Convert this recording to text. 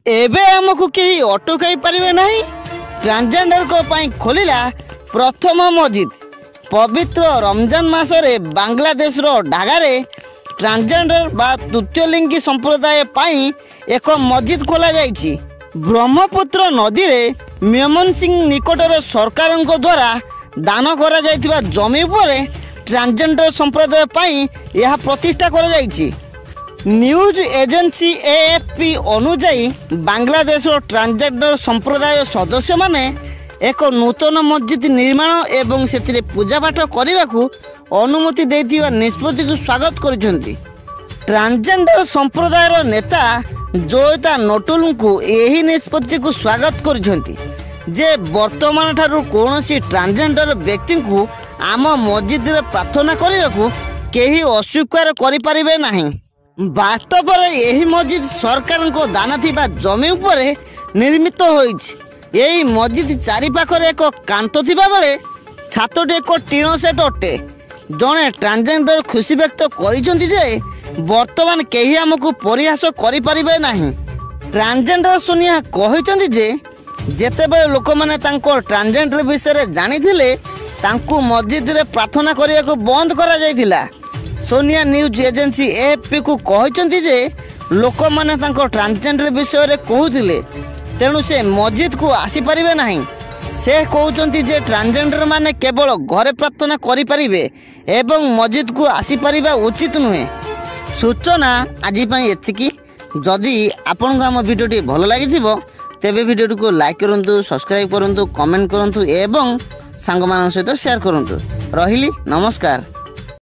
एबे आमको कहीं अटकाई पारे ना। ट्रांसजेंडर को पाई खोलिला प्रथम मस्जिद। पवित्र रमजान मासरे बांग्लादेश रो ढागारे ट्रांसजेंडर बा तृतीय लिंगी संप्रदाय पाई एक मस्जिद खोला जाइछि। ब्रह्मपुत्र नदी रे मेमन सिंह निकटर सरकार द्वारा दान करा जाइथिबा जमी उपरे ट्रांसजेंडर संप्रदाय पाई यह प्रतिष्ठा करा जाइछि। न्यूज एजेंसी एएफपी अनुसार बांग्लादेश ट्रांसजेंडर संप्रदाय सदस्य माने एक नूतन मस्जिद निर्माण एवं से पूजा पाठ करने को अनुमति देथिबा निष्पत्ति को स्वागत करिसेंती। ट्रांसजेंडर संप्रदायर नेता जोयता नटुल को यही निष्पत्ति को स्वागत करिसेंती जे वर्तमान ठारू कोनोसी ट्रांसजेंडर व्यक्ति को आम मस्जिद रे प्रार्थना करने को केही अस्वीकार करि परिबे नाही। वास्तव में यही मस्जिद सरकार को दान थिबा जमी उपरे निर्मित होइछि। यही मस्जिद चारिपाखरे एक कांत थिबा बेले छातटे एक टीण सेट अटे। जड़े ट्रांसजेंडर खुशी व्यक्त करिसेंती जे वर्तमान केही हमकु परिहास करि परिबे नाही। ट्रांसजेंडर सोनिया कहिसेंती जे जेतेबेले लोक माने तांको ट्रांसजेंडर विषय जानिथिले तांको मस्जिद रे प्रार्थना करिया को बंद करा जायथिला। सोनिया न्यूज एजेंसी एएफपी को कहते जे लोक मैंने ट्रांसजेंडर विषय में कहते तेणु से मस्जिद को आसीपारे ना। से कहते जे ट्रांसजेंडर माने केवल घरे प्रार्थना करें एवं मस्जिद को आसीपार उचित नुहे। सूचना आज एतिकी। जदि आपन को आम भिडियोटी भल लगी तेबे भिडियोटी को लाइक करूँ, सब्सक्राइब करूँ, कमेंट करूँ एवं सांग मान सहित शेयर करूँ। रहिली, नमस्कार।